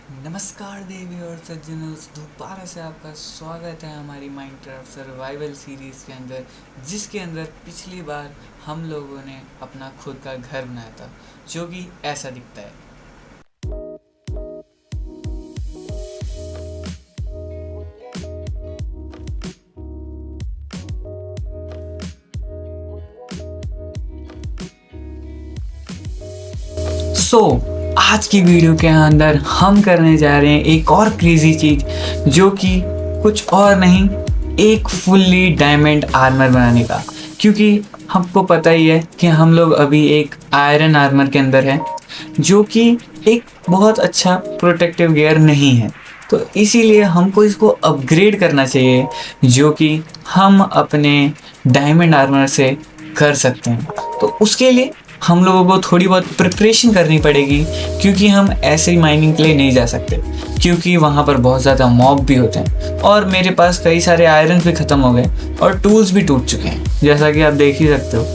नमस्कार देवी और सज्जनों, दोबारा से आपका स्वागत है हमारी माइनक्राफ्ट सर्वाइवल सीरीज़ के अंदर, जिसके अंदर पिछली बार हम लोगों ने अपना खुद का घर बनाया था, जो कि ऐसा दिखता है। आज की वीडियो के अंदर हम करने जा रहे हैं एक और क्रेजी चीज़, जो कि कुछ और नहीं, एक फुल्ली डायमंड आर्मर बनाने का। क्योंकि हमको पता ही है कि हम लोग अभी एक आयरन आर्मर के अंदर हैं, जो कि एक बहुत अच्छा प्रोटेक्टिव गियर नहीं है। तो इसीलिए हमको इसको अपग्रेड करना चाहिए, जो कि हम अपने डायमंड आर्मर से कर सकते हैं। तो उसके लिए हम लोगों को थोड़ी बहुत प्रिपरेशन करनी पड़ेगी, क्योंकि हम ऐसे ही माइनिंग के लिए नहीं जा सकते, क्योंकि वहाँ पर बहुत ज़्यादा मॉब भी होते हैं और मेरे पास कई सारे आयरन भी ख़त्म हो गए और टूल्स भी टूट चुके हैं, जैसा कि आप देख ही सकते हो।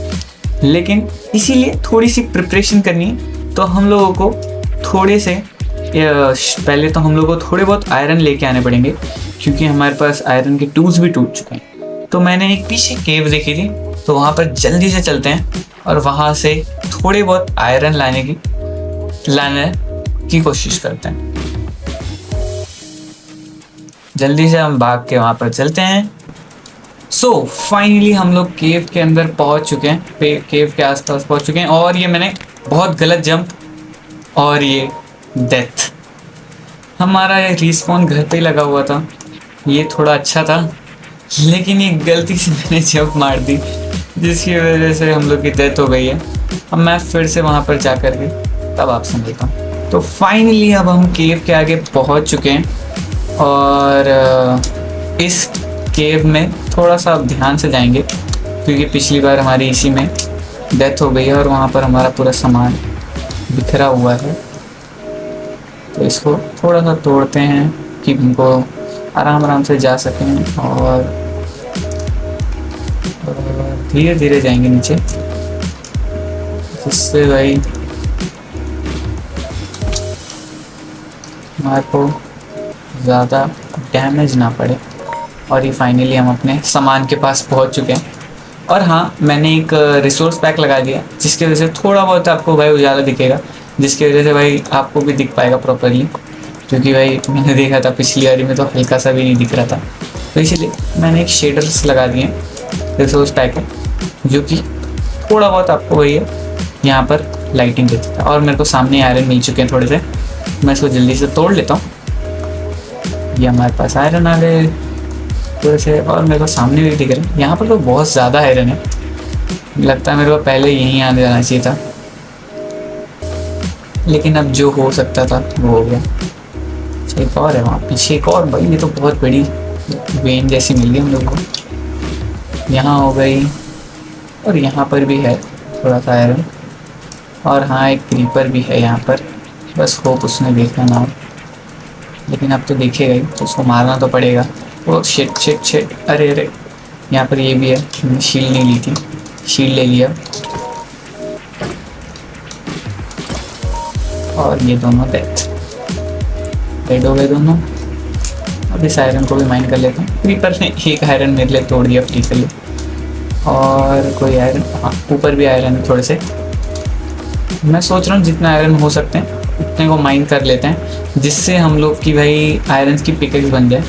लेकिन इसीलिए थोड़ी सी प्रिपरेशन करनी है। तो हम लोगों को थोड़े से पहले तो हम लोगों को थोड़े बहुत आयरन लेके आने पड़ेंगे, क्योंकि हमारे पास आयरन के टूल्स भी टूट चुके हैं। तो मैंने एक पीछे केव देखी थी, तो वहाँ पर जल्दी से चलते हैं और वहाँ से थोड़े बहुत आयरन लाने की कोशिश करते हैं। जल्दी से हम भाग के वहाँ पर चलते हैं। फाइनली हम लोग केव के अंदर पहुँच चुके हैं, केव के आसपास पहुँच चुके हैं। और ये मैंने बहुत गलत जंप, और ये डेथ। हमारा ये रिस्पॉन घर पे ही लगा हुआ था, ये थोड़ा अच्छा था, लेकिन ये गलती से मैंने जंप मार दी, जिसकी वजह से हम लोग की डेथ हो गई है। अब मैं फिर से वहाँ पर जा कर के तब आपसे मिलता हूँ। तो फाइनली अब हम केव के आगे पहुँच चुके हैं, और इस केव में थोड़ा सा अब ध्यान से जाएंगे, क्योंकि पिछली बार हमारी इसी में डेथ हो गई है और वहाँ पर हमारा पूरा सामान बिखरा हुआ है। तो इसको थोड़ा सा तोड़ते हैं कि उनको आराम आराम से जा सकें, और धीरे धीरे जाएंगे नीचे, जिससे भाई हमारे को ज़्यादा डैमेज ना पड़े। और ये फाइनली हम अपने सामान के पास पहुंच चुके हैं। और हाँ, मैंने एक रिसोर्स पैक लगा दिया, जिसकी वजह से थोड़ा बहुत आपको भाई उजाला दिखेगा, जिसकी वजह से भाई आपको भी दिख पाएगा प्रॉपरली। क्योंकि भाई मैंने देखा था पिछली बारी में तो हल्का सा भी नहीं दिख रहा था, तो इसीलिए मैंने एक शेडर्स लगा दिए रिसोर्स पैक है, जो कि थोड़ा बहुत आपको वही है यहाँ पर लाइटिंग देता था। और मेरे को सामने आयरन मिल चुके हैं थोड़े से, मैं इसको जल्दी से तोड़ लेता हूँ। ये हमारे पास आयरन आ गए थोड़े से, और मेरे को सामने भी दिख रहे हैं। यहाँ पर तो बहुत ज़्यादा आयरन है, लगता है मेरे को पहले यहीं आने जाना चाहिए था, लेकिन अब जो हो सकता था वो हो गया। एक और है वहाँ पीछे, एक और भाई, ये तो बहुत बड़ी वेन जैसी मिल गई हम लोग को। यहाँ हो गई, और यहाँ पर भी है थोड़ा सा आयरन, और हाँ एक क्रीपर भी है यहाँ पर, बस होप उसने देखा ना हो, लेकिन अब तो देखेगा ही, तो उसको मारना तो पड़ेगा। वो शिट शिट शिट, अरे अरे, यहाँ पर ये भी है, मैंने शील्ड नहीं ली थी, शील्ड ले लिया। और ये दोनों डेड हो गए दोनों। अब इस आयरन को भी माइन कर लेता हूँ। क्रीपर ने एक आयरन मेरे लिए तोड़ दिया फ्री के लिए, और कोई आयरन, हाँ ऊपर भी आयरन है थोड़े से। मैं सोच रहा हूँ जितना आयरन हो सकते हैं उतने को माइन कर लेते हैं, जिससे हम लोग की भाई आयरन की पिकेक्स बन जाए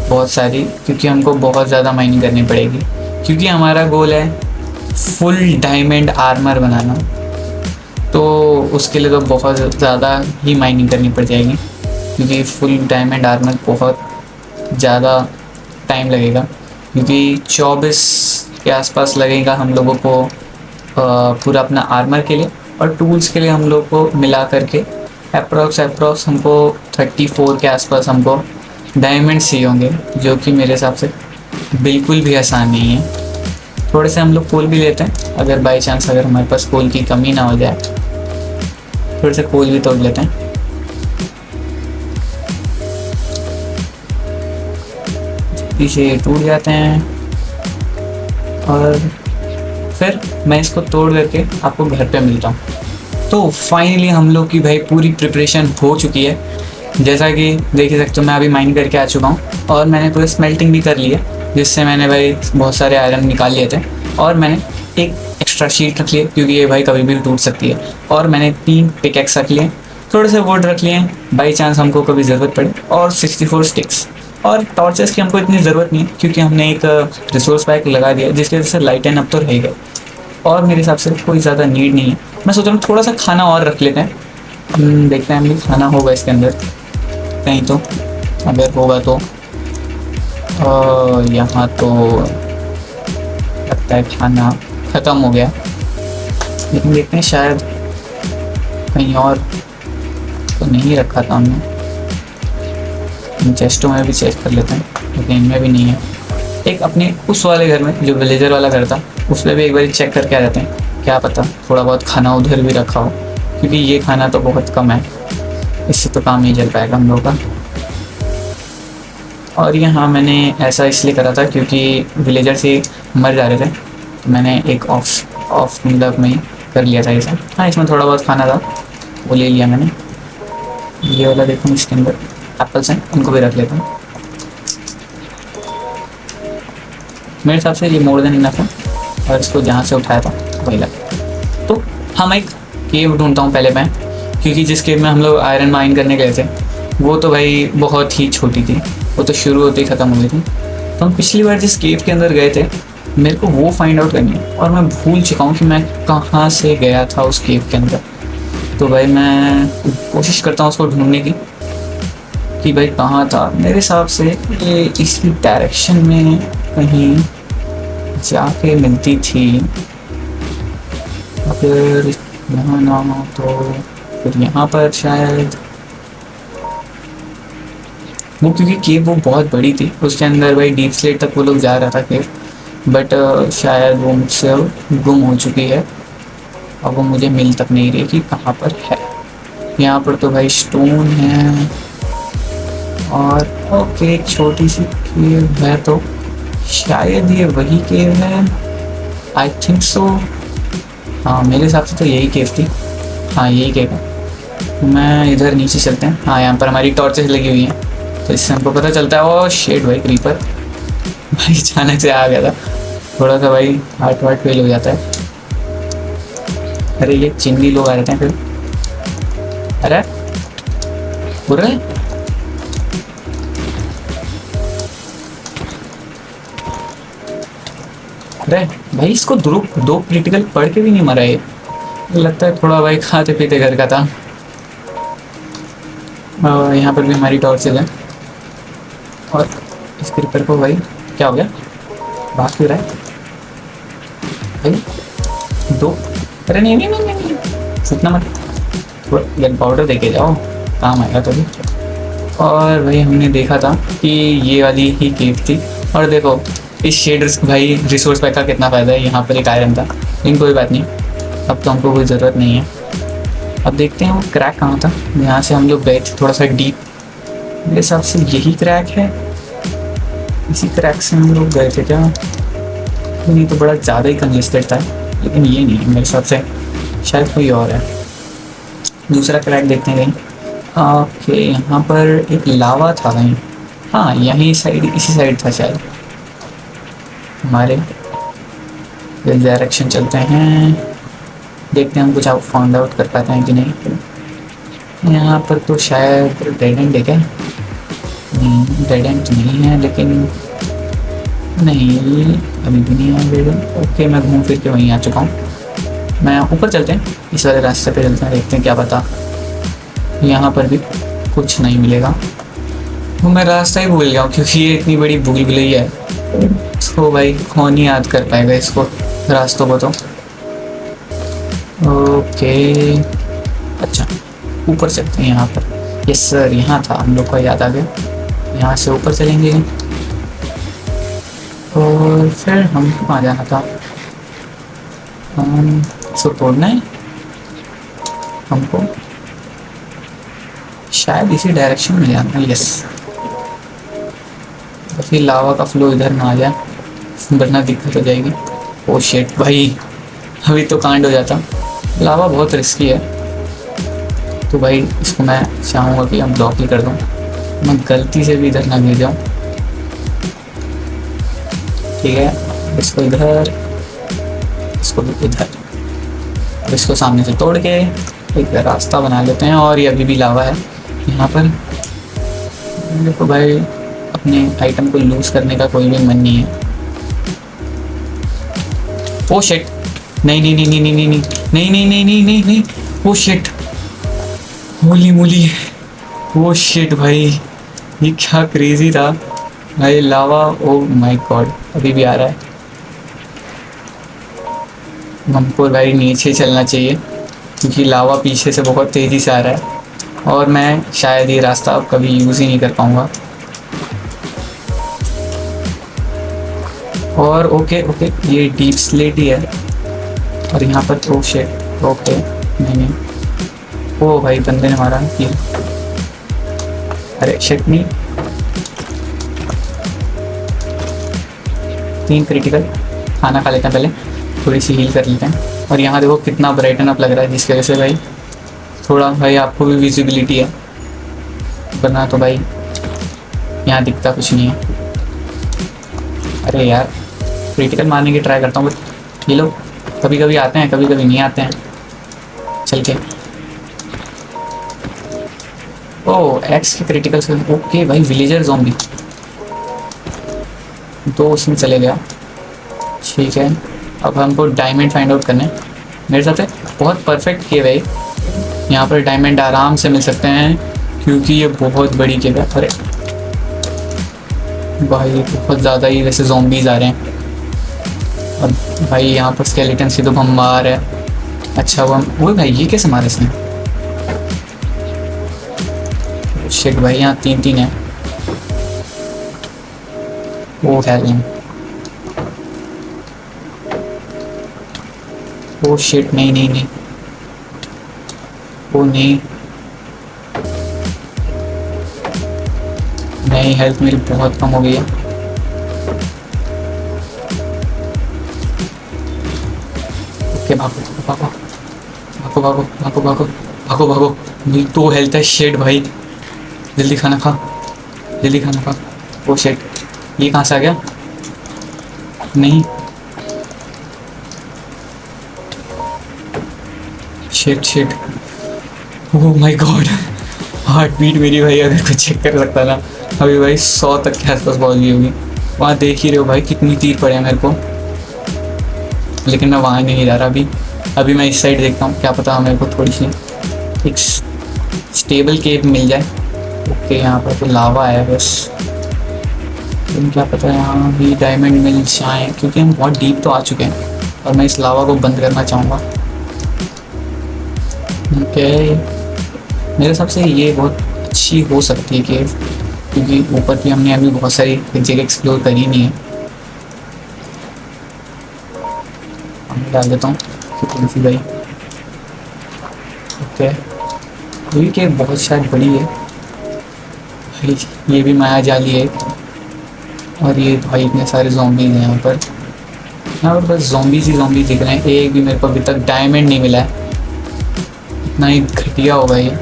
बहुत सारी, क्योंकि हमको बहुत ज़्यादा माइनिंग करनी पड़ेगी, क्योंकि हमारा गोल है फुल डायमंड आर्मर बनाना। तो उसके लिए तो बहुत ज़्यादा ही माइनिंग करनी पड़ जाएगी, क्योंकि फुल डायमंड आर्मर बहुत ज़्यादा टाइम लगेगा, क्योंकि 24 के आसपास लगेगा हम लोगों को पूरा अपना आर्मर के लिए। और टूल्स के लिए हम लोग को मिला करके अप्रॉक्स हमको 34 के आसपास हमको डायमंड चाहिए होंगे, जो कि मेरे हिसाब से बिल्कुल भी आसान नहीं है। थोड़े से हम लोग कोल भी लेते हैं, अगर बाई चांस अगर हमारे पास कोल की कमी ना हो जाए, थोड़े से कोल भी तोड़ लेते हैं। पीछे टूट जाते हैं, और फिर मैं इसको तोड़ करके आपको घर पे मिलता हूँ। तो फाइनली हम लोग की भाई पूरी प्रिपरेशन हो चुकी है। जैसा कि देख ही सकते हो मैं अभी माइन करके आ चुका हूँ और मैंने पूरी स्मेल्टिंग भी कर ली है, जिससे मैंने भाई बहुत सारे आयरन निकाल लिए थे। और मैंने एक एक्स्ट्रा शीट रख ली क्योंकि ये भाई कभी भी टूट सकती है। और मैंने 3 पिकैक्स रख लिए, थोड़े से वुड रख लिए बाई चांस हमको कभी ज़रूरत पड़े, और 64 स्टिक्स। और टॉर्चेस की हमको इतनी ज़रूरत नहीं है क्योंकि हमने एक रिसोर्स पैक लगा दिया जिसकी वजह से लाइट एंड अप तो रहेगा, और मेरे हिसाब से कोई ज़्यादा नीड नहीं है। मैं सोच रहा हूँ थोड़ा सा खाना और रख लेते हैं, देखते हैं हम खाना होगा इसके अंदर कहीं, तो अगर होगा तो यहाँ तो लगता है खाना ख़त्म हो गया, लेकिन देखते हैं शायद कहीं और तो नहीं रखा था हमने। इन चेस्टों में भी चेक कर लेते हैं, लेकिन इनमें भी नहीं है। एक अपने उस वाले घर में जो विलेजर वाला घर था उस पर भी एक बार चेक करके आ जाते हैं, क्या पता थोड़ा बहुत खाना उधर भी रखा हो, क्योंकि ये खाना तो बहुत कम है, इससे तो काम नहीं चल पाएगा हम लोगों का। और यहाँ मैंने ऐसा इसलिए करा था क्योंकि विलेजर से मर जा रहे थे, तो मैंने एक ऑफ मतलब में कर लिया था ये सब। हाँ, इसमें थोड़ा बहुत खाना था वो ले लिया मैंने। ये वाला देखो इसके अंदर एप्पल्स हैं, उनको भी रख लेता हूँ। मेरे हिसाब से ये मोर देन इनफ है, और इसको जहाँ से उठाया था वही लगा। तो हम एक केव ढूंढता हूँ पहले मैं, क्योंकि जिस केव में हम लोग आयरन माइन करने गए थे वो तो भाई बहुत ही छोटी थी, वो तो शुरू होते ही ख़त्म हो गई थी। तो हम पिछली बार जिस केव के अंदर गए थे मेरे को वो फाइंड आउट करनी है, और मैं भूल चुका हूँ कि मैं कहाँ से गया था उस केव के अंदर। तो भाई मैं कोशिश करता हूँ उसको ढूंढने की कि भाई कहाँ था। मेरे हिसाब से ये इसी डायरेक्शन में कहीं जाके मिलती थी, अगर यहाँ ना हो तो फिर यहाँ पर शायद। वो क्योंकि केव वो बहुत बड़ी थी, उसके अंदर भाई डीप स्लेट तक वो लोग जा रहा था केव, बट शायद वो मुझसे गुम हो चुकी है, अब वो मुझे मिल तक नहीं रही कि कहाँ पर है। यहाँ पर तो भाई स्टोन है, और ओके एक छोटी सी केव है, तो शायद ये वही केव है, आई थिंक सो। हाँ मेरे हिसाब से तो यही केव थी, हाँ यही केव है। मैं इधर नीचे चलते हैं। हाँ यहाँ पर हमारी टॉर्चेस लगी हुई हैं, तो इससे हमको पता चलता है। ओ शेड भाई क्रीपर भाई अचानक से आ गया था, थोड़ा सा भाई हार्ट वार्ट फेल हो जाता है। अरे ये चिंगी लोग आ जाते हैं फिर। अरे बुरा है, अरे भाई इसको दो क्रिटिकल पढ़ के भी नहीं मरा ये, लगता है थोड़ा भाई खाते पीते घर का था। यहाँ पर भी हमारी टॉर्चेज है, और इस क्रीपर को भाई क्या हो गया, भाग क्यों रहा है भाई? दो, अरे नहीं नहीं नहीं नहीं फूटना मत, थोड़ा गन पाउडर देके जाओ, काम आएगा तभी। और भाई हमने देखा था कि ये वाली ही केव थी, और देखो इस शेड भाई रिसोर्स पैक का कितना फ़ायदा है। यहाँ पर एक आयरन था, लेकिन कोई बात नहीं, अब तो हमको कोई ज़रूरत नहीं है। अब देखते हैं वो क्रैक कहाँ था, यहाँ से हम लोग गए थे थोड़ा सा डीप, मेरे हिसाब से यही क्रैक है, इसी क्रैक से हम लोग गए थे क्या? नहीं तो बड़ा ज़्यादा ही कंजेस्टेड था, लेकिन ये नहीं है मेरे हिसाब से, शायद कोई और है। दूसरा क्रैक देखते हैं कहीं। ओके यहाँ पर एक लावा था कहीं, हाँ यहीं साइड, इसी साइड था शायद। हमारे इस डायरेक्शन चलते हैं, देखते हैं हम कुछ फाउंड आउट कर पाते हैं कि नहीं। यहाँ पर तो शायद डेड एंड है क्या? डेड एंड नहीं है, लेकिन नहीं अभी भी नहीं है डेड एंड। ओके मैं घूम फिर के वहीं आ चुका हूँ। मैं ऊपर चलते हैं, इस वाले रास्ते पे चलते हैं, देखते हैं क्या पता यहाँ पर भी कुछ नहीं मिलेगा। वो मैं रास्ता ही भूल गया हूँ क्योंकि ये इतनी बड़ी भूल भुलैया है, तो भाई कौन ही याद कर पाएगा इसको, रास्तों को तो। ओके अच्छा ऊपर चलते हैं यहाँ पर। यस सर यहाँ था, हम लोग को याद आ गया। यहाँ से ऊपर चलेंगे और फिर हमको कहाँ जाना था? इसको तोड़ना है हमको, शायद इसी डायरेक्शन में जाना है। यस फिर लावा का फ्लो इधर ना आ जाए वरना दिक्कत हो जाएगी। ओ शिट भाई अभी तो कांड हो जाता। लावा बहुत रिस्की है, तो भाई इसको मैं चाहूँगा कि हम ब्लॉक ही कर दूँ, मैं गलती से भी इधर ना गिर जाऊँ। ठीक है, इसको इधर, इसको भी इधर। अब इसको सामने से तोड़ के एक रास्ता बना लेते हैं। और ये अभी भी लावा है यहाँ पर। देखो भाई, अपने आइटम को लूज़ करने का कोई भी मन नहीं है। ओ शिट, नहीं नहीं नहीं नहीं नहीं नहीं नहीं नहीं नहीं नहीं नहीं नहीं, ओ शिट, होली मोली, ओ शिट भाई, ये क्या क्रेजी था भाई, लावा, ओ माय गॉड, अभी भी आ रहा है। हमको भाई नीचे चलना चाहिए क्योंकि लावा पीछे से बहुत तेज़ी से आ रहा है और मैं शायद ये रास्ता अब कभी यूज़ ही नहीं कर पाऊँगा। और ओके ओके, ये डीप स्लेट ही है। और यहाँ पर ओ शिट, ओके, नहीं नहीं, ओ भाई बंदे ने मारा ये, अरे शिट नहीं, 3 क्रिटिकल। खाना खा लेते हैं पहले, थोड़ी सी हील कर लेते हैं। और यहाँ देखो कितना ब्राइटन अप लग रहा है, जिसकी वजह से भाई थोड़ा भाई आपको भी विजिबिलिटी है, वरना तो भाई यहाँ दिखता कुछ नहीं है। अरे यार, क्रिटिकल मारने की ट्राई करता हूँ बट ये लोग कभी कभी आते हैं, कभी कभी नहीं आते हैं। चल के ओ एक्स के क्रिटिकल से, ओके भाई, विलेजर ज़ॉम्बी, तो उसमें चले गया। ठीक है, अब हमको डायमंड फाइंड आउट करने हैं। मेरे साथ है बहुत परफेक्ट केव है, यहाँ पर डायमंड आराम से मिल सकते हैं क्योंकि ये बहुत बड़ी केव है। अरे भाई बहुत ज़्यादा ही वैसे ज़ॉम्बीज़ आ रहे हैं। और भाई यहाँ पर स्केलेटन से तो भंबार है। अच्छा वो भाई ये कैसे मारे इसने, शिट भाई, यहाँ 3-3 है। वो हेलन, ओ शिट, नहीं नहीं नहीं, ओ नहीं नहीं, हेल्थ मेरी बहुत कम हो गई है। ओके भागो भागो भागो भागो भागो भागो भागो भागो, मेरी 2 हेल्थ है। शिट भाई, जल्दी खाना खा, जल्दी खाना खा। ओ शिट, ये कहाँ से आ गया, नहीं, shit shit, oh my God, heart beat मेरी भाई अगर कुछ चेक कर सकता ना, अभी भाई 100 तक के आसपास पहुँच गई होगी। वहाँ देख ही रहे हो भाई कितनी तीर पड़े हैं मेरे को, लेकिन मैं वहाँ नहीं जा रहा अभी। अभी मैं इस साइड देखता हूँ, क्या पता मेरे को थोड़ी सी एक स्टेबल केव मिल जाए। ओके, यहाँ पर तो लावा है बस, लेकिन क्या पता यहाँ भी डायमंड मिल जाए क्योंकि हम बहुत डीप तो आ चुके हैं और मैं इस लावा को बंद करना चाहूँगा। ओके, मेरे हिसाब से ये बहुत अच्छी हो सकती है केव क्योंकि ऊपर भी हमने अभी बहुत सारी जगह एक्सप्लोर करी नहीं है। मैं डाल देता हूँ थोड़ी भाई। ओके, ये केव बहुत शायद बड़ी है भाई, ये भी माया जाली है। और ये भाई इतने सारे ज़ॉम्बीज़ हैं यहाँ पर बस ज़ॉम्बीज़ ही ज़ॉम्बीज़ दिख रहे हैं। एक भी मेरे को अभी तक डायमंड नहीं मिला है, इतना ही घटिया होगा ये।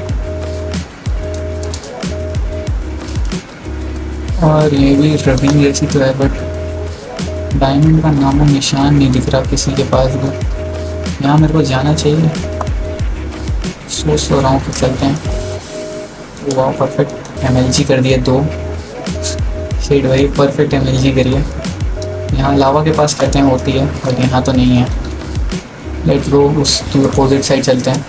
और ये भी रबिंग जैसी तो है बट डायमंड का नामो निशान नहीं दिख रहा किसी के पास भी। यहाँ मेरे को जाना चाहिए, सोच रहा हूँ कि चलते हैं। वाह, परफेक्ट एमएलजी कर दिया 2 शेड भाई, परफेक्ट एमएलजी करिए। यहाँ लावा के पास कहते हैं होती है बट यहाँ तो नहीं है। लेट्स गो, उस अपोजिट साइड चलते हैं,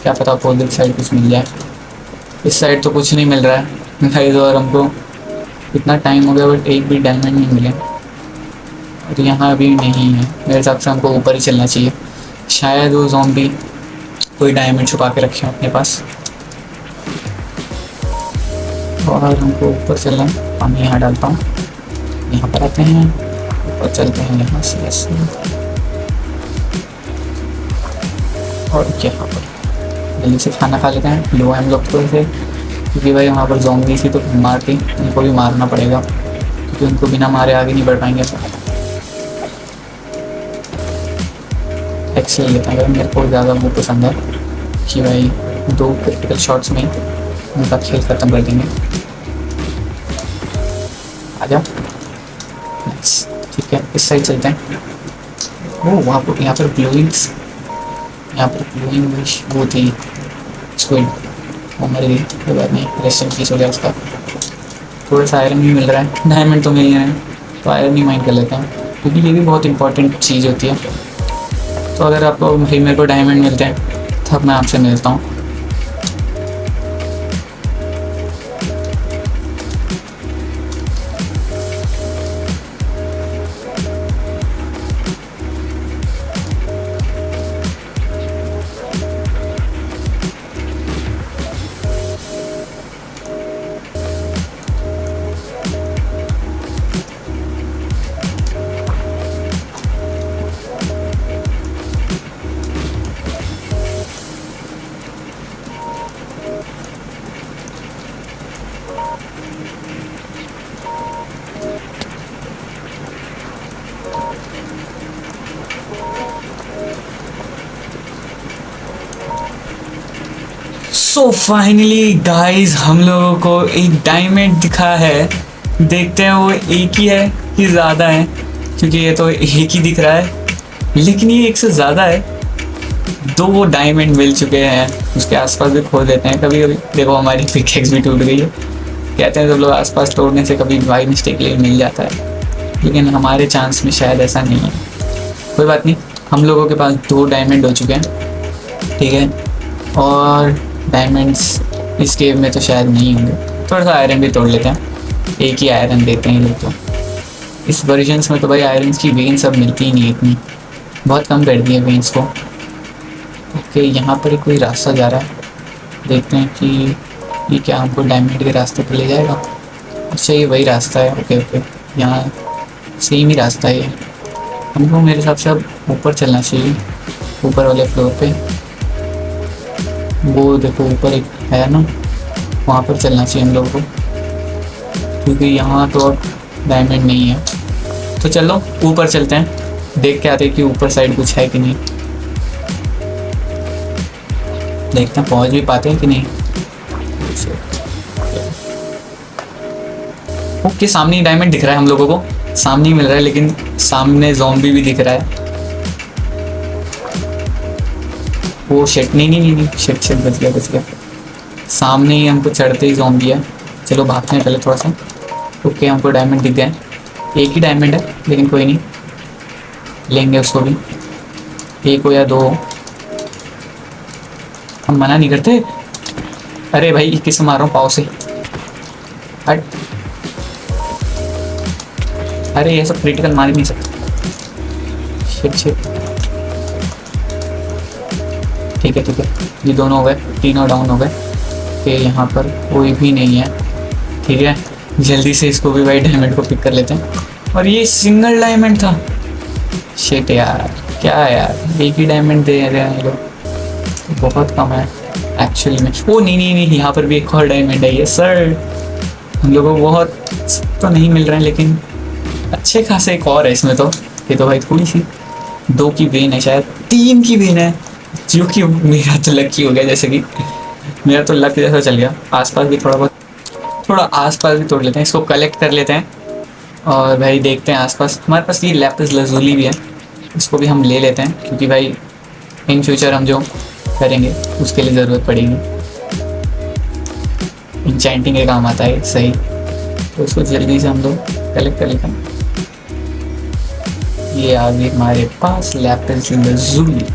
क्या पता अपोजिट साइड कुछ मिल जाए। इस साइड तो कुछ नहीं मिल रहा है गाइस, और हमको इतना टाइम हो गया बट एक भी डायमंड नहीं मिले। और यहाँ अभी नहीं है, मेरे हिसाब से हमको ऊपर ही चलना चाहिए। शायद वो ज़ॉम्बी कोई डायमंड छुपा के रखे अपने पास। और हमको ऊपर चलना है, पानी यहाँ डालता हूँ, यहाँ पर आते हैं, ऊपर चलते हैं यहाँ से ऐसे। और यहाँ पर जल्दी से खाना खा लेते हैं, लो हम लोग तो ऐसे, क्योंकि भाई वहाँ पर ज़ॉम्बी थी तो मार के उनको भी मारना पड़ेगा क्योंकि उनको बिना मारे आगे नहीं बढ़ पाएंगे। एक्सेल लेते हैं, मेरे को ज़्यादा वो पसंद है। कि भाई 2 क्रिटिकल शॉट्स में उनका खेल ख़त्म कर देंगे। आ जाओ, नाइस। ठीक है, इस साइड चलते हैं। वो वहाँ पर यहाँ पर ग्लोइंग वो थी स्क्विड, वो मर गई। कोई बात नहीं, रेस्ट इन पीस हो गया उसका। थोड़ा सा आयरन भी मिल रहा है, डायमंड तो मिल ही रहे हैं, तो आयरन ही माइंड कर लेते हैं क्योंकि ये भी बहुत इंपॉर्टेंट चीज़ होती है। तो अगर आपको भाई मेरे को डायमंड मिलते हैं तब मैं आपसे मिलता हूँ। सो फाइनली गाइस, हम लोगों को एक डायमंड दिखा है। देखते हैं वो एक ही है कि ज़्यादा है, क्योंकि ये तो एक ही दिख रहा है, लेकिन ये एक से ज़्यादा है। 2 डायमंड मिल चुके हैं, उसके आसपास भी खोद देते हैं कभी कभी। देखो हमारी पिकैक्स भी टूट गई है। कहते हैं सब लोग आसपास तोड़ने से कभी बाई मिस्टेकली मिल जाता है, लेकिन हमारे चांस में शायद ऐसा नहीं है। कोई बात नहीं, हम लोगों के पास 2 डायमंड हो चुके हैं, ठीक है। और डायमंड्स इस गेम में तो शायद नहीं होंगे। थोड़ा सा आयरन भी तोड़ लेते हैं, एक ही आयरन देते हैं लोग। तो इस वर्जन्स में तो भाई आयरन की वेन सब मिलती ही नहीं, इतनी बहुत कम कर दी है वेन्स को। ओके, यहाँ पर कोई रास्ता जा रहा है, देखते हैं कि ये क्या हमको डायमंड के रास्ते पर ले जाएगा। अच्छा, ये वही रास्ता है। ओके ओके, यहाँ सेम ही रास्ता है ये। हमको मेरे हिसाब से अब ऊपर चलना चाहिए, ऊपर वाले फ्लोर पे। वो देखो ऊपर एक है ना, वहाँ पर चलना चाहिए हम लोगों को, क्योंकि यहाँ तो अब डायमंड नहीं है। तो चलो ऊपर चलते हैं, देख के आते हैं कि ऊपर साइड कुछ है कि नहीं। देखते हैं पहुँच भी पाते हैं कि नहीं। ओके, सामने ही डायमंड दिख रहा है हम लोगों को, सामने ही मिल रहा है, लेकिन सामने ज़ॉम्बी भी दिख रहा है। वो शिट, नहीं, शिट बच गया। सामने ही हमको चढ़ते ही ज़ॉम्बी है। चलो भागते हैं पहले थोड़ा सा। ओके, हमको डायमंड दिख गए, एक ही डायमंड है, लेकिन कोई नहीं, लेंगे उसको भी। 1 हो या 2 हो, हम मना नहीं करते। अरे भाई, किसे मार रहा हूँ पाव से, हट। अरे ये सब क्रिटिकल मार ही नहीं सकते। शिट। ठीक है, ये दोनों हो गए, तीनों डाउन हो गए। कि यहाँ पर कोई भी नहीं है, ठीक है। जल्दी से इसको भी भाई डायमंड को पिक कर लेते हैं। और ये सिंगल डायमंड था, शिट यार, क्या यार, एक ही डायमंड दे रहे हैं ये लोग, बहुत कम है एक्चुअली में। ओ नहीं, यहाँ पर भी एक और डायमंड है। ये सर, हम लोगों को बहुत तो नहीं मिल रहे हैं, लेकिन अच्छे खासे एक और है इसमें तो। ये तो भाई थोड़ी सी 2 की वेन है, शायद 3 की वेन है, जो कि मेरा तो लकी हो गया, जैसे कि मेरा तो लक जैसा चल गया। आसपास भी थोड़ा आसपास भी तोड़ लेते हैं, इसको कलेक्ट कर लेते हैं। और भाई देखते हैं आसपास, हमारे पास ये लैपिस लज़ूली भी है, इसको भी हम ले लेते हैं, क्योंकि भाई इन फ्यूचर हम जो करेंगे उसके लिए ज़रूरत पड़ेगी। इंचेंटिंग के काम आता है, सही। तो उसको जल्दी से हम लोग कलेक्ट कर लेते हैं। ये आ गई हमारे पास लैपिस लज़ूली,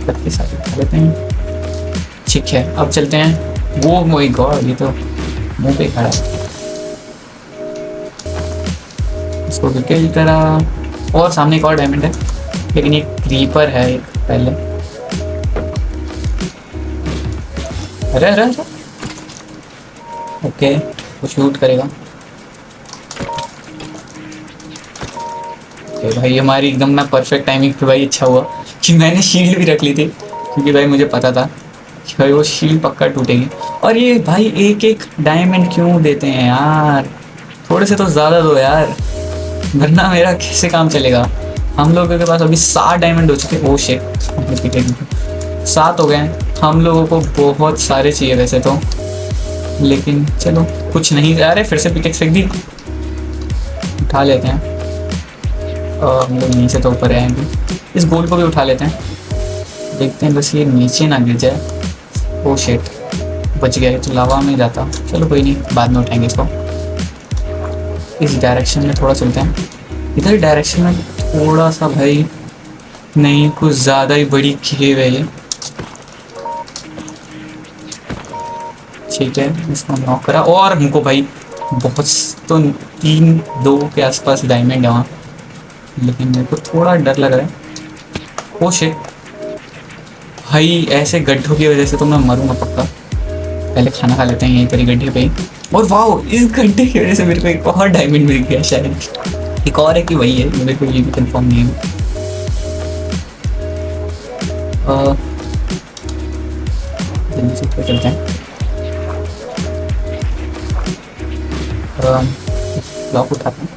के साथ खा लेते हैं। ठीक है, अब चलते हैं। वो माय गॉड, ये तो मुंह पे खड़ा है। इसको भी किल करा। और सामने एक और डायमंड है, लेकिन ये क्रीपर है एक पहले। अरे ओके, वो शूट करेगा। ओके भाई, हमारी एकदम ना परफेक्ट टाइमिंग पे भाई। अच्छा हुआ कि मैंने शील्ड भी रख ली थी, क्योंकि भाई मुझे पता था कि भाई वो शील्ड पक्का टूटेगी। और ये भाई एक डायमंड क्यों देते हैं यार, थोड़े से तो ज़्यादा दो यार, वरना मेरा कैसे काम चलेगा। हम लोगों के पास अभी 7 डायमंड हो चुके। ओ शिट, 7 हो गए हैं। हम लोगों को बहुत सारे चाहिए वैसे तो, लेकिन चलो कुछ नहीं। अरे फिर से पिकेक्स फेंक दी। उठा लेते हैं और हम लोग नीचे तो ऊपर आएंगे। इस गोल को भी उठा लेते हैं, देखते हैं बस ये नीचे ना गिर जाए। ओ शिट, बच गया। तो लावा में जाता। चलो कोई नहीं, बाद में उठाएंगे इसको। इस डायरेक्शन में थोड़ा चलते हैं। इधर डायरेक्शन में थोड़ा सा भाई, नहीं कुछ ज़्यादा ही बड़ी खेव है ये। ठीक है, इसको नॉक करा। और हमको भाई बहुत तो 3-2 के आसपास डायमंड है वहाँ, लेकिन मेरे को थोड़ा डर लग रहा है। ओ शिट भाई, ऐसे गड्ढों की वजह से तो मैं मरूंगा पक्का। पहले खाना खा लेते हैं यहीं पर ही गड्ढे पे ही। और वाह, इस गड्ढे की वजह से मेरे को एक और डायमंड मिल गया शायद। एक और है कि वही है, मेरे को ये भी कंफर्म नहीं है। जल्दी से ऊपर चलते हैं। ब्लॉक उठाते हैं,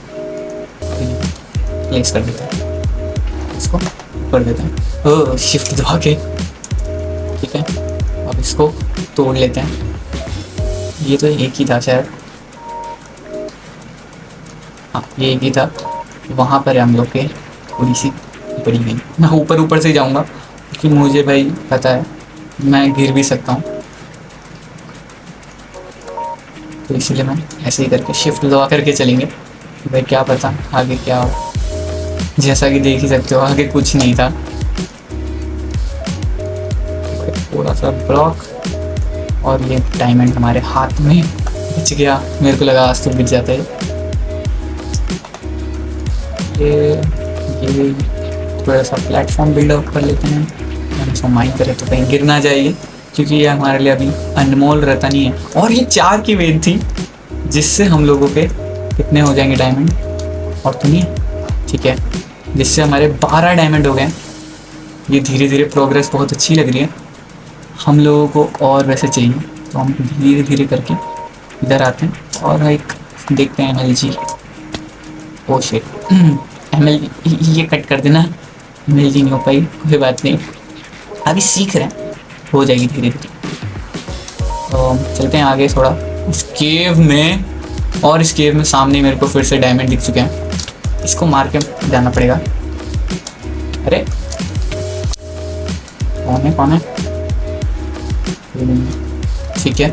प्लेस कर देते हैं, इसको कर देते हैं शिफ्ट दबा के। ठीक है, अब इसको तोड़ लेते हैं। ये तो एक ही था शायद, हाँ ये एक ही था। वहाँ पर हम लोग के थोड़ी सी बड़ी गई। मैं ऊपर से ही जाऊँगा क्योंकि मुझे भाई पता है मैं गिर भी सकता हूँ, तो इसलिए मैं ऐसे ही करके शिफ्ट दबा करके चलेंगे। भाई क्या पता आगे क्या हो। जैसा कि देख ही सकते हो आगे कुछ नहीं था। थोड़ा सा ब्लॉक और ये डायमंड हमारे हाथ में बच गया। मेरे को लगा आज तो गिर जाता है। ये थोड़ा सा प्लेटफॉर्म बिल्डअप कर लेते हैं। हम इसको माइन करें तो कहीं गिर ना जाइए, क्योंकि ये हमारे लिए अभी अनमोल रतन ही है। और ये 4 की वेद थी, जिससे हम लोगों के कितने हो जाएंगे डायमंड, और तो नहीं ठीक है, जिससे हमारे 12 डायमंड हो गए। ये धीरे धीरे प्रोग्रेस बहुत अच्छी लग रही है हम लोगों को। और वैसे चाहिए तो हम धीरे धीरे करके इधर आते हैं और एक देखते हैं MLG। ओ शिट ML ये कट कर देना। MLG नहीं हो पाई, कोई बात नहीं, अभी सीख रहे हैं, हो जाएगी धीरे धीरे। तो चलते हैं आगे थोड़ा इस केव में। और इस केव में सामने मेरे को फिर से डायमंड दिख चुके हैं, इसको मार के जाना पड़ेगा। अरे कौन है ठीक है,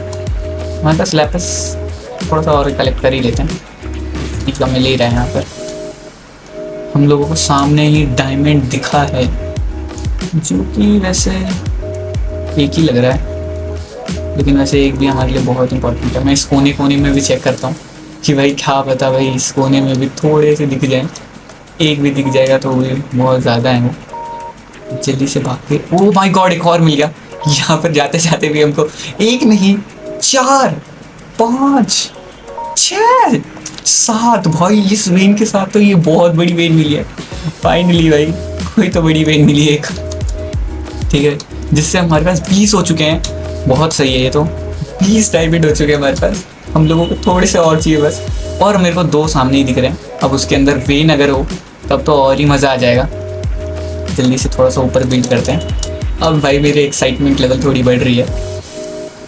हमारे पास लैपस थोड़ा सा और कलेक्ट कर ही लेते हैं, इतना मिल ही रहा है। यहाँ पर हम लोगों को सामने ही डायमंड दिखा है, जो कि वैसे एक ही लग रहा है, लेकिन वैसे एक भी हमारे लिए बहुत इंपॉर्टेंट है। मैं इस कोने में भी चेक करता हूँ कि भाई क्या पता भाई इस कोने में भी थोड़े से दिख जाए। एक भी दिख जाएगा तो भी बहुत ज़्यादा है वो। जल्दी से भाग के, ओह माय गॉड एक और मिल गया। यहाँ पर जाते जाते भी हमको 1 नहीं 4 5 6 7 भाई, इस वेन के साथ तो ये बहुत बड़ी वेन मिली है फाइनली भाई। कोई तो बड़ी वेन मिली है एक, ठीक है, जिससे हमारे पास 20 हो चुके हैं। बहुत सही है, ये तो 20 डायमंड हो चुके हैं हमारे पास। हम लोगों को थोड़े से और चाहिए बस। और मेरे को 2 सामने ही दिख रहे हैं। अब उसके अंदर वेन अगर हो तब तो और ही मज़ा आ जाएगा। जल्दी से थोड़ा सा ऊपर बिल्ड करते हैं। अब भाई मेरे एक्साइटमेंट लेवल थोड़ी बढ़ रही है,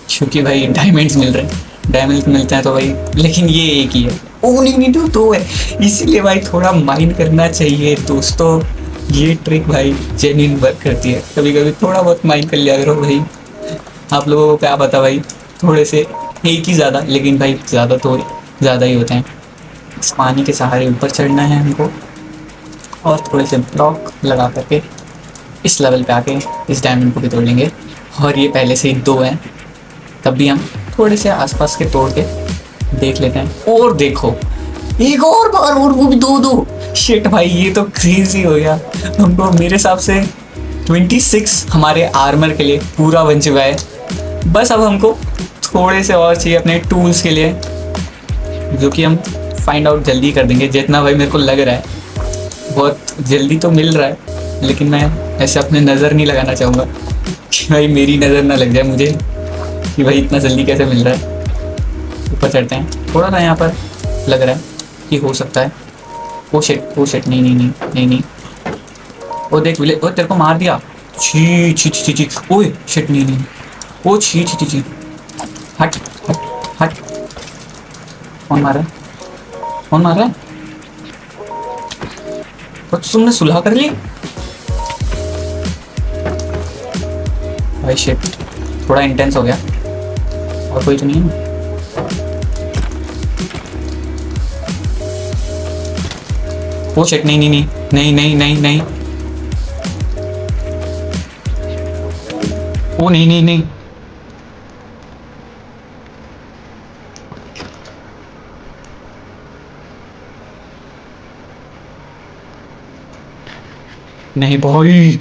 क्योंकि भाई डायमंड्स मिल रहे हैं। डायमंड मिलते हैं तो भाई, लेकिन ये एक ही है। ओ नहीं तो 2 है, इसीलिए भाई थोड़ा माइंड करना चाहिए दोस्तों। ये ट्रिक भाई जेन्युइन वर्क करती है। कभी कभी थोड़ा बहुत माइंड कर लिया करो भाई। आप लोगों को क्या पता भाई, थोड़े से एक ही ज़्यादा, लेकिन भाई ज़्यादा तो ज़्यादा ही होते हैं। इस पानी के सहारे ऊपर चढ़ना है हमको, और थोड़े से ब्लॉक लगा करके इस लेवल पे आके इस डायमंड को भी तोड़ लेंगे। और ये पहले से ही 2 हैं, तब भी हम थोड़े से आसपास के तोड़ के देख लेते हैं। और देखो एक और बार, और वो भी 2 शिट भाई, ये तो क्रेजी हो गया। हमको मेरे हिसाब से 26 हमारे आर्मर के लिए पूरा बन चुका है। बस अब हमको थोड़े से और चाहिए अपने टूल्स के लिए, जो कि हम फाइंड आउट जल्दी कर देंगे। जितना भाई मेरे को लग रहा है बहुत जल्दी तो मिल रहा है, लेकिन मैं ऐसे अपने नज़र नहीं लगाना चाहूँगा कि भाई मेरी नज़र ना लग जाए मुझे कि भाई इतना जल्दी कैसे मिल रहा है। ऊपर चढ़ते हैं। थोड़ा सा यहाँ पर लग रहा है कि हो सकता है। ओ शिट नहीं। ओ देख विलेज, ओ तेरे को मार दिया। छी छी छी छी, ओए शिट, नहीं नहीं, ओ छी छी छी छी, हट हट हट। कौन मारा है? कौन मारा है? कुछ तुमने सुलह कर ली भाई? शिट, थोड़ा इंटेंस हो गया। और कोई तो नहीं है ना? ओ शिट, नहीं नहीं नहीं नहीं नहीं नहीं नहीं, ओ नहीं नहीं नहीं, नहीं भाई,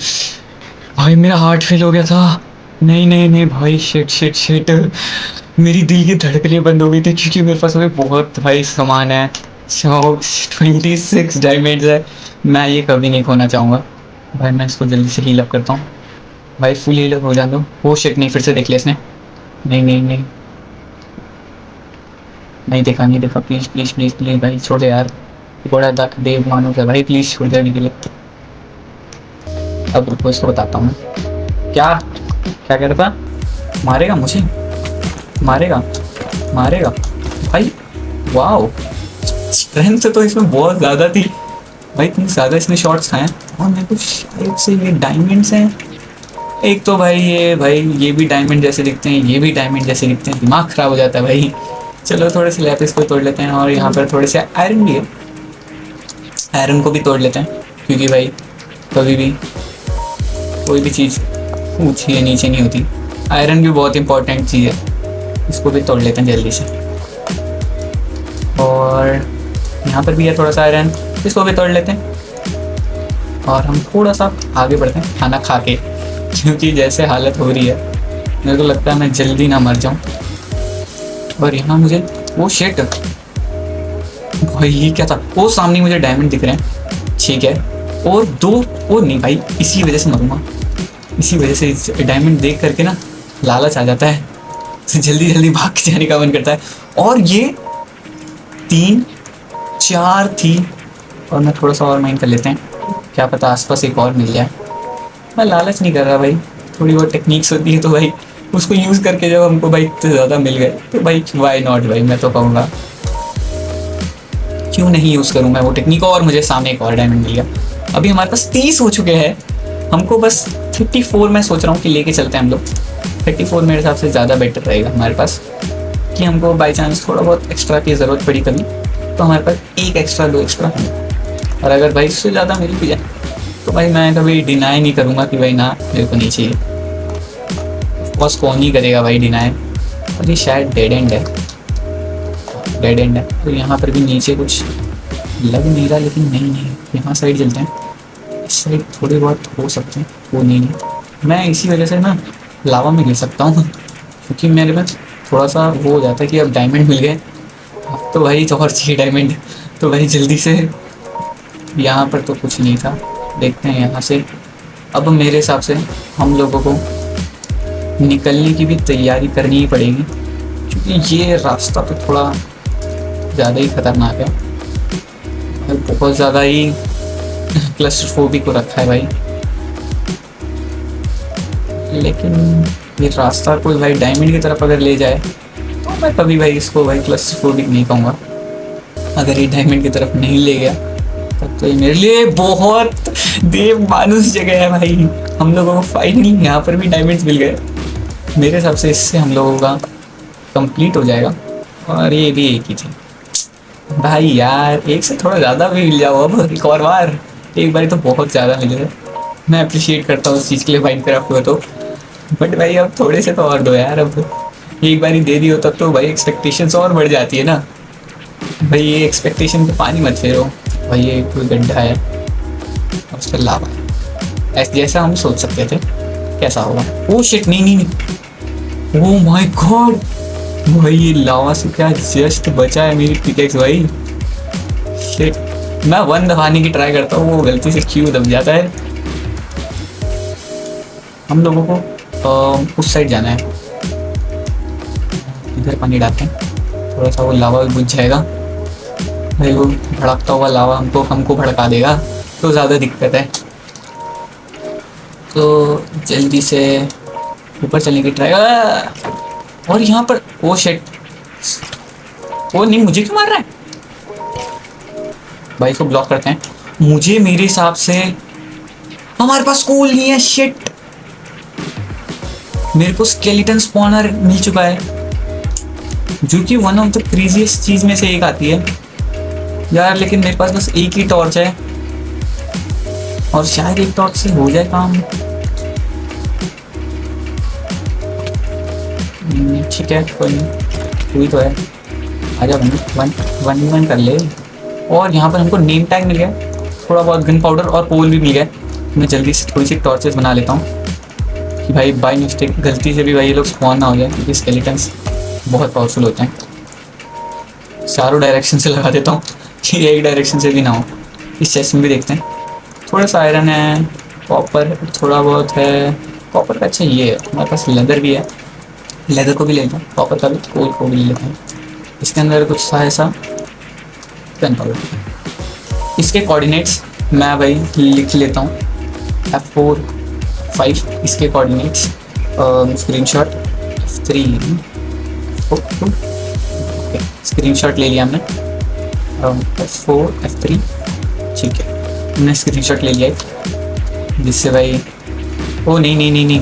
भाई मेरा हार्ट फेल हो गया था। नहीं नहीं नहीं भाई, शिट शिट शिट, मेरी दिल की धड़कनें बंद हो गई थी क्योंकि मेरे पास अभी बहुत भाई सामान है। सो 26 डायमंड्स है, मैं ये कभी नहीं खोना चाहूँगा भाई। मैं इसको जल्दी से हील अप करता हूँ भाई, फुल हील अप हो जान दो। वो शिट, नहीं, फिर से देख लिया इसने। नहीं नहीं नहीं, नहीं देखा नहीं देखा, प्लीज़ प्लीज़ प्लीज़ प्लीज़ भाई छोड़ दे यार। बड़ा देव मानो क्या भाई, प्लीज़ छोड़ देने के लिए। अब रुको, इसको बताता हूँ। क्या क्या कह रहा था? मारेगा मुझे? मारेगा मारेगा भाई। वाओ, स्ट्रेंथ तो इसमें बहुत ज़्यादा थी भाई, इतनी ज़्यादा इसने शॉट्स खाए। और मेरे को शायद से ये डायमंड्स हैं। एक तो भाई ये भी डायमंड जैसे दिखते हैं, ये भी डायमंड जैसे दिखते हैं, दिमाग ख़राब हो जाता है भाई। चलो थोड़े से लैपिस को तोड़ लेते हैं, और यहाँ पर थोड़े से आयरन भी है, आयरन को भी तोड़ लेते हैं, क्योंकि भाई कभी भी कोई भी चीज़ ऊँची या नीचे नहीं होती। आयरन भी बहुत इंपॉर्टेंट चीज़ है, इसको भी तोड़ लेते हैं जल्दी से। और यहाँ पर भी है थोड़ा सा आयरन, इसको भी तोड़ लेते हैं। और हम थोड़ा सा आगे बढ़ते हैं खाना खा के, क्योंकि जैसे हालत हो रही है मेरे को लगता है मैं जल्दी ना मर जाऊँ। और यहाँ मुझे वो शेट भाई, ये क्या था? वो सामने मुझे डायमंड दिख रहे हैं, ठीक है। और दो, और नहीं भाई, इसी वजह से मरूंगा, इसी वजह से डायमंड देख करके ना लालच आ जाता है, जल्दी जल्दी भाग के जाने का मन करता है। और ये 3 4 थी, और मैं थोड़ा सा और माइन कर लेते हैं, क्या पता आसपास एक और मिल जाए। मैं लालच नहीं कर रहा भाई, थोड़ी बहुत टेक्निक्स होती है तो भाई उसको यूज़ करके जब हमको भाई इतने ज़्यादा मिल गए तो भाई वाई नॉट भाई, मैं तो कहूँगा क्यों नहीं यूज़ करूँ मैं वो टेक्निक। और मुझे सामने एक और डायमंड मिल गया। अभी हमारे पास 30 हो चुके हैं, हमको बस 34 मैं सोच रहा हूँ कि लेके चलते हैं हम लोग। 34 मेरे हिसाब से ज़्यादा बेटर रहेगा हमारे पास, कि हमको बाई चांस थोड़ा बहुत एक्स्ट्रा की ज़रूरत पड़ी कभी तो हमारे पास 1 एक्स्ट्रा 2 एक्स्ट्रा। और अगर भाई इससे ज़्यादा मिल भी जाए तो भाई मैं कभी डिनाई नहीं करूँगा कि भाई ना मेरे को नहीं चाहिए। बस कौन ही करेगा भाई डिनाई। और ये शायद डेड एंड है, डेड एंड है। तो यहाँ पर भी नीचे कुछ लग नहीं रहा, लेकिन नहीं नहीं, यहाँ साइड चलते हैं। इस साइड थोड़े बहुत हो सकते हैं, वो नहीं। मैं इसी वजह से ना लावा में गिर सकता हूँ, क्योंकि मेरे में थोड़ा सा वो हो जाता है कि अब डायमंड मिल गए, अब तो भाई और चाहिए डायमंड, तो भाई जल्दी से। यहाँ पर तो कुछ नहीं था, देखते हैं यहाँ से। अब मेरे हिसाब से हम लोगों को निकलने की भी तैयारी करनी ही पड़ेगी, क्योंकि ये रास्ता तो थोड़ा ज़्यादा ही ख़तरनाक है, बहुत ज़्यादा ही क्लस्ट्रोफोबिक को रखा है भाई। लेकिन ये रास्ता कोई भाई डायमंड की तरफ अगर ले जाए तो मैं कभी भाई इसको भाई क्लस्ट्रोफोबिक नहीं कहूँगा। अगर ये डायमंड की तरफ नहीं ले गया तब तो ये मेरे लिए बहुत देव मानुस जगह है भाई। हम लोगों को फाइनली यहाँ पर भी डायमंड्स मिल गए। मेरे हिसाब से इससे हम लोगों का कंप्लीट हो जाएगा। और ये भी एक ही थी भाई यार, एक से थोड़ा ज़्यादा भी मिल जाओ अब एक और बार। एक बार तो बहुत ज़्यादा मिल गए, मैं अप्रिशिएट करता हूँ उस चीज़ के लिए माइनक्राफ्ट को तो। बट भाई अब थोड़े से तो और दो यार, अब एक बार ही दे दी हो तब तो भाई एक्सपेक्टेशंस और बढ़ जाती है ना भाई। ये एक्सपेक्टेशन पे पानी मत फेरो भाई। ये कोई गड्ढा है और उस पर लावा है, ऐसे जैसा हम सोच सकते थे कैसा होगा। ओ शिट, नहीं नहीं नहीं, ओ माय गॉड भाई, ये लावा से क्या जस्ट बचा है मेरी पिकेक्स भाई। शिट, मैं 1 दबाने की ट्राई करता हूँ, वो गलती से क्यों दब जाता है। हम लोगों को उस साइड जाना है, इधर पानी डालते हैं, थोड़ा सा वो लावा बुझ जाएगा भाई। वो भड़कता हुआ लावा हमको भड़का देगा तो ज़्यादा दिक्कत है। तो जल्दी से ऊपर चलने की ट्राई। और यहाँ पर ओ शिट, ओ नहीं, मुझे क्यों मार रहा है? भाई को ब्लॉक करते हैं। मुझे मेरे हिसाब से हमारे पास स्कूल नहीं है। शिट, मेरे को स्केलेटन स्पॉनर मिल चुका है, जो कि वन ऑफ द क्रेजीएस्ट चीज में से एक आती है यार। लेकिन मेरे पास बस एक ही टॉर्च है और शायद एक टॉर्च से हो जाए काम। ठीक है, कोई नहीं, हुई तो है। आजा वन कर ले। और यहाँ पर हमको नेम टैग मिल गया, थोड़ा बहुत गन पाउडर और पोल भी मिल गया। मैं जल्दी से थोड़ी सी टॉर्चेस बना लेता हूँ कि भाई बाय मिस्टेक गलती से भी भाई ये लोग स्पॉन ना हो जाए, क्योंकि स्केलेटन्स बहुत पावरफुल होते हैं। चारों डायरेक्शन से लगा देता हूँ कि एक डायरेक्शन से भी ना हो। इस चेस्ट में भी देखते हैं, थोड़ा सा आयरन है, कॉपर थोड़ा बहुत है। कॉपर का अच्छा ये है, हमारे पास लेदर भी है, लेदर को भी ले लेता हूँ, कॉपर का भी, कोल को भी ले लेता हूँ। इसके अंदर कुछ था ऐसा पेन पाउडर। इसके कोऑर्डिनेट्स मैं भाई लिख लेता हूँ, F4 5 इसके coordinates. Screenshot F3 okay, screenshot ले लिया हमने। F4 F3 ठीक है, हमने स्क्रीनशॉट ले लिया है, जिससे भाई ओ नहीं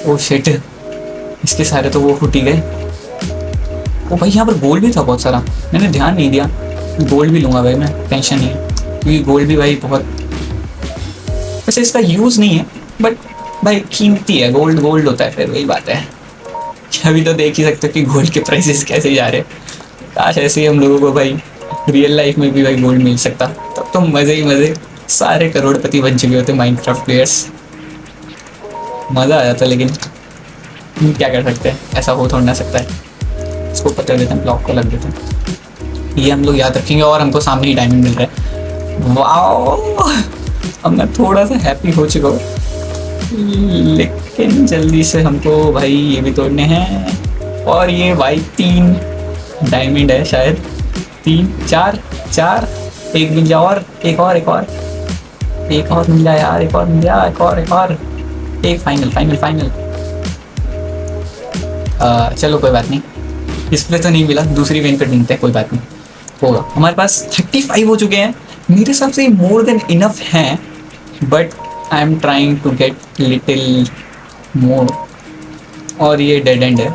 ओ शिट, इसके सारे तो वो फूट ही गए। ओ भाई यहाँ पर गोल्ड भी था बहुत सारा, मैंने ध्यान नहीं दिया। गोल्ड भी लूँगा भाई मैं, टेंशन नहीं है, क्योंकि गोल्ड भी भाई बहुत, वैसे इसका यूज़ नहीं है बट भाई कीमती है। गोल्ड गोल्ड होता है, फिर वही बात है। अभी तो देख ही सकते हो कि गोल्ड के प्राइसेस कैसे जा रहे हैं। काश ऐसे ही हम लोगों को भाई रियल लाइफ में भी भाई गोल्ड मिल सकता, तब तो मज़े ही मज़े, सारे करोड़पति बन चुके होते माइनक्राफ्ट प्लेयर्स, मज़ा आ जाता। लेकिन क्या कर सकते हैं, ऐसा हो थोड़ा ना सकता है। इसको पता देते हैं, ब्लॉक को लग देते हैं, ये हम लोग याद रखेंगे। और हमको सामने ही डायमंड मिल रहा है, वाओ। अब मैं थोड़ा सा हैप्पी हो चुका हूँ, लेकिन जल्दी से हमको भाई ये भी तोड़ने हैं। और ये भाई 3 डायमंड है शायद, 3 4 एक मिल जाए, और एक और मिल जाए यार, एक और मिल जाए, एक फाइनल। चलो कोई बात नहीं, डिस्प्ले तो नहीं मिला, दूसरी वेन पर ढूंढते हैं, कोई बात नहीं, होगा। हमारे पास 35 हो चुके हैं, मेरे हिसाब से मोर देन इनफ हैं, but I am trying to get little more. और ये डेड एंड है,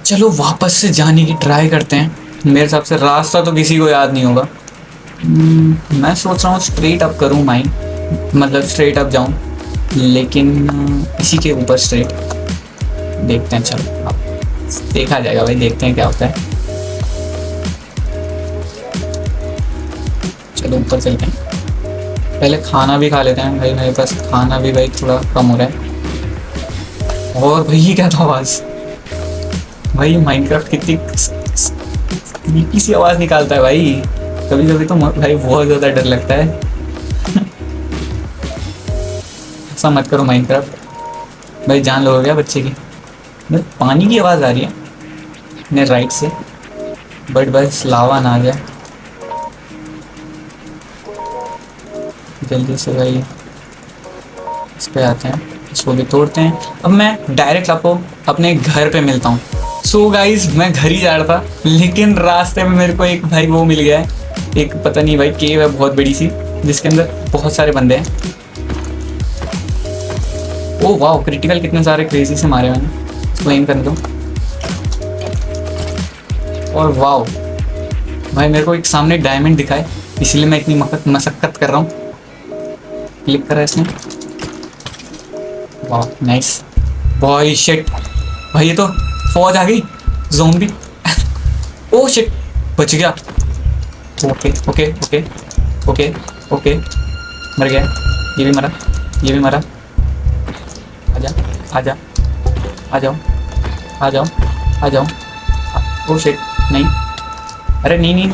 चलो वापस से जाने की ट्राई करते हैं। मेरे हिसाब से रास्ता तो किसी को याद नहीं होगा। मैं सोच रहा हूँ स्ट्रेट अप करूँ माइन, मतलब स्ट्रेट अप जाऊँ, लेकिन इसी के ऊपर स्ट्रेट देखते हैं। चलो अब देखा जाएगा भाई, देखते हैं क्या होता है। चलो ऊपर चलते हैं, पहले खाना भी खा लेते हैं भाई, मेरे पास खाना भी भाई थोड़ा कम हो रहा है। और भाई ये क्या था आवाज़, भाई माइनक्राफ्ट कितनी क्रीपी सी आवाज़ निकालता है भाई, कभी कभी तो भाई बहुत ज़्यादा डर लगता है। ऐसा मत करो माइनक्राफ्ट भाई, जान लो क्या बच्चे की। मेरे पानी की आवाज़ आ रही है मेरे राइट से, बट बस लावा ना आ जाए। जल्दी से भाई इस पे आते हैं, इसको भी तोड़ते हैं। अब मैं डायरेक्ट आपको अपने घर पे मिलता हूँ। सो गाइज मैं घर ही जा रहा था, लेकिन रास्ते में मेरे को एक भाई वो मिल गया है, एक पता नहीं भाई केव है बहुत बड़ी सी, जिसके अंदर बहुत सारे बंदे हैं। ओ वाह, क्रिटिकल कितने सारे क्रेजी से मारे मैंने, इसको एम करने दो। और वाह भाई, मेरे को एक सामने डायमंड दिखाए, इसलिए मैं इतनी मशक्कत कर रहा हूँ। क्लिक करा इसने, वाह नाइस। भाई शिट भाई, ये तो फौज आ गई, ज़ोंबी। ओ शिट, बच गया। Okay okay okay okay okay, मर गया, ये भी मरा, ये भी मरा। आजा आजा, आ जाओ आ जाओ आ जाओ। ओ शिट, नहीं, अरे नहीं,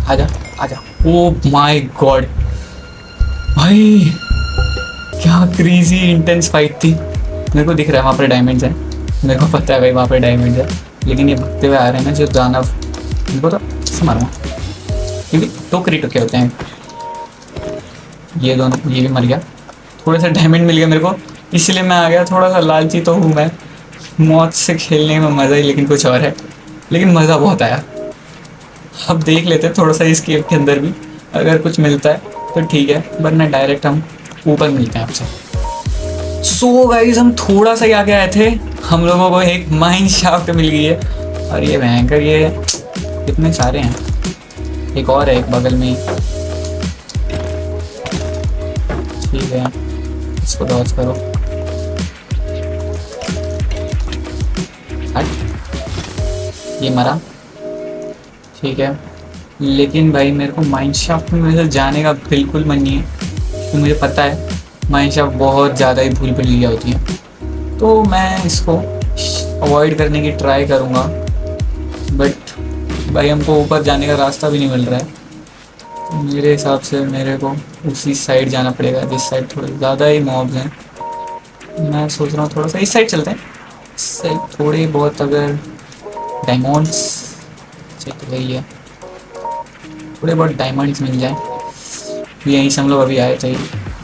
आजा आजा। ओ माय गॉड भाई, क्या क्रेजी इंटेंस फाइट थी। मेरे को दिख रहा है वहाँ पर डायमंड्स हैं, मेरे को पता है भाई वहाँ पर डायमंड्स है, लेकिन ये भगते हुए आ रहे हैं ना जो दानव, इनको तो ऐसे मारूंगा, क्योंकि 2 क्रिट के होते हैं। ये दोनों, ये भी मर गया। थोड़ा सा डायमंड मिल गया मेरे को, इसलिए मैं आ गया। थोड़ा सा लालची तो हूँ मैं, मौत से खेलने में मज़ा ही लेकिन कुछ और है, लेकिन मज़ा बहुत आया। अब देख लेते हैं थोड़ा सा इस केव के अंदर भी अगर कुछ मिलता है तो ठीक है, वरना डायरेक्ट हम ऊपर मिलते हैं आपसे। सो गाइस, हम थोड़ा सा ही आगे आए थे, हम लोगों को एक माइन शाफ्ट मिल गई है। और ये भयंकर, ये कितने सारे हैं, एक और है एक बगल में। ठीक है, इसको डॉज करो। हट, ये मरा। ठीक है, लेकिन भाई मेरे को माइन शाफ्ट में वैसे जाने का बिल्कुल मन नहीं है, तो मुझे पता है माइन शाफ्ट बहुत ज़्यादा ही भूल भुलैया होती है, तो मैं इसको अवॉइड करने की ट्राई करूँगा। बट भाई हमको ऊपर जाने का रास्ता भी नहीं मिल रहा है, तो मेरे हिसाब से मेरे को उसी साइड जाना पड़ेगा जिस साइड थोड़े ज़्यादा ही मॉब्स हैं। मैं सोच रहा हूँ थोड़ा सा इस साइड चलते हैं, इस साइड थोड़े बहुत अगर डायमंड्स, चेक वही है, थोड़े बहुत डायमंड्स मिल जाए। यहीं से हम लोग अभी आए थे,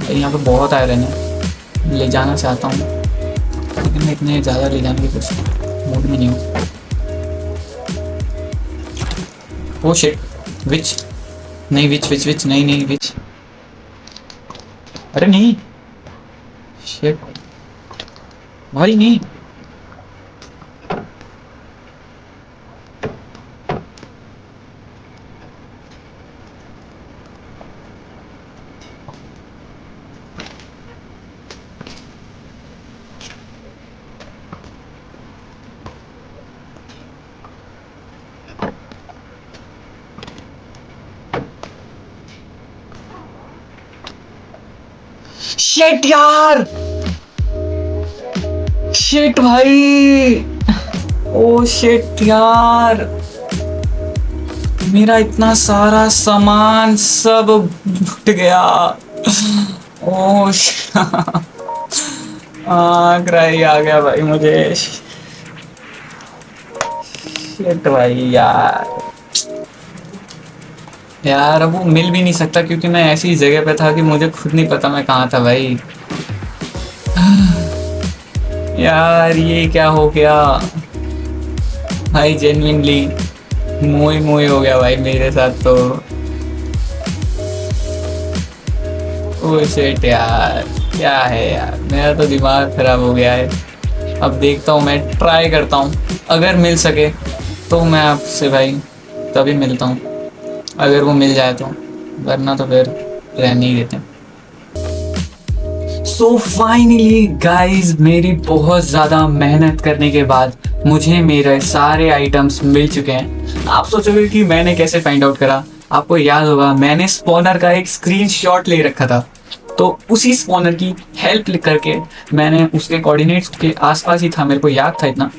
यहाँ पे बहुत आयरन है, ले जाना चाहता हूँ लेकिन मैं इतने ज़्यादा ले जाने की कुछ मूड में नहीं हूँ। ओ शिट, विच नहीं, विच नहीं नहीं विच, अरे नहीं, शिट भाई नहीं। शिट यार, शिट भाई, ओ शिट यार, मेरा इतना सारा सामान सब लुट गया। ओ क्राई आ गया भाई मुझे। शिट भाई यार, यार अब वो मिल भी नहीं सकता क्योंकि मैं ऐसी जगह पे था कि मुझे खुद नहीं पता मैं कहाँ था भाई। यार ये क्या हो गया भाई, जेन्युइनली मोई मोई हो गया भाई मेरे साथ तो। ओ शिट यार, क्या है यार, मेरा तो दिमाग खराब हो गया है। अब देखता हूँ, मैं ट्राई करता हूँ, अगर मिल सके तो मैं आपसे भाई तभी मिलता हूँ, अगर वो मिल जाए तो, वरना तो फिर रहने ही देते हैं। सो फाइनली गाइज, मेरी बहुत ज़्यादा मेहनत करने के बाद मुझे मेरे सारे आइटम्स मिल चुके हैं। आप सोचोगे कि मैंने कैसे फाइंड आउट करा, आपको याद होगा मैंने स्पॉनर का एक स्क्रीनशॉट ले रखा था, तो उसी स्पॉनर की हेल्प करके मैंने उसके कोऑर्डिनेट्स के आसपास ही था, मेरे को याद था इतना,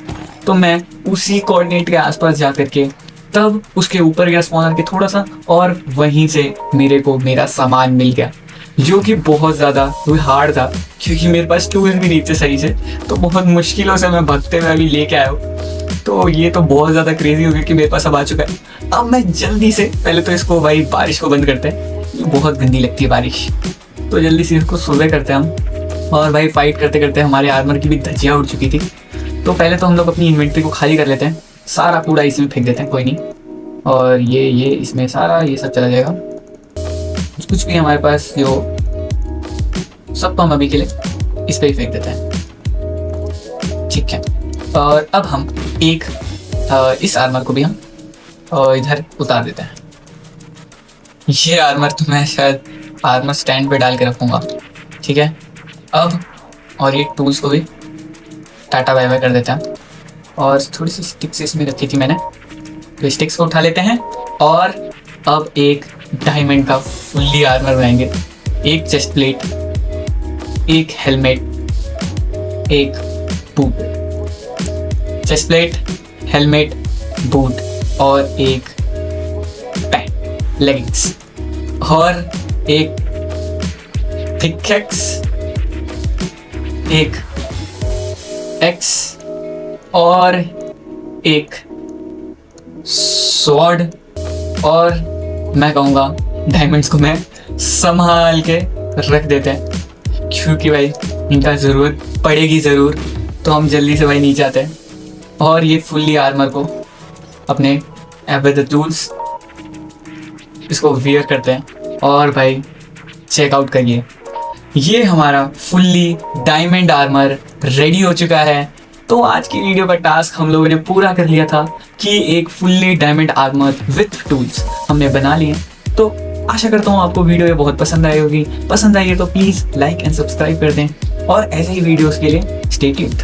तो मैं उसी कोऑर्डिनेट के आसपास जा करके तब उसके ऊपर गया स्पॉनर के थोड़ा सा, और वहीं से मेरे को मेरा सामान मिल गया, जो कि बहुत ज़्यादा हार्ड था क्योंकि मेरे पास टूल्स भी नहीं थे सही से, तो बहुत मुश्किलों से मैं भागते हुए अभी लेके आया हूँ। तो ये तो बहुत ज़्यादा क्रेजी हो गया कि मेरे पास अब आ चुका है। अब मैं जल्दी से पहले तो इसको भाई बारिश को बंद करते हैं, ये बहुत गंदी लगती है बारिश, तो जल्दी से इसको सुबह करते हैं हम। और भाई फाइट करते करते हमारे आर्मर की भी धज्जियाँ उड़ चुकी थी, तो पहले तो हम लोग अपनी इन्वेंट्री को खाली कर लेते हैं, सारा कूड़ा इसमें फेंक देते हैं, कोई नहीं, और ये इसमें सारा ये सब चला जाएगा, कुछ भी हमारे पास जो सब तो हम अभी के लिए इस पे ही फेंक देते हैं, ठीक है। और अब हम एक इस आर्मर को भी हम इधर उतार देते हैं। ये आर्मर तो मैं शायद आर्मर स्टैंड पे डाल के रखूँगा, ठीक है। अब और ये टूल्स को भी टाटा बाय बाय कर देते हैं, और थोड़ी सी स्टिक्स इसमें रखी थी मैंने, तो स्टिक्स को उठा लेते हैं। और अब एक डायमंड का फुल्ली आर्मर बनाएंगे, एक चेस्ट प्लेट, एक हेलमेट, एक boot, chest plate, helmet, boot और एक पैंट, लेगिंग्स, और एक पिकैक्स, एक एक्स और एक स्वॉर्ड, और मैं कहूँगा डायमंड्स को मैं संभाल के रख देते हैं, क्योंकि भाई इनका ज़रूरत पड़ेगी ज़रूर। तो हम जल्दी से भाई नीचे आते हैं और ये फुल्ली आर्मर को अपने विद द टूल्स इसको वियर करते हैं। और भाई चेकआउट करिए, ये हमारा फुल्ली डायमंड आर्मर रेडी हो चुका है। तो आज की वीडियो का टास्क हम लोगों ने पूरा कर लिया था कि एक fully diamond armour with tools हमने बना लिए। तो आशा करता हूँ आपको वीडियो ये बहुत पसंद आई होगी। पसंद आई है तो प्लीज़ लाइक एंड सब्सक्राइब कर दें और ऐसे ही वीडियोस के लिए स्टे ट्यून्ड।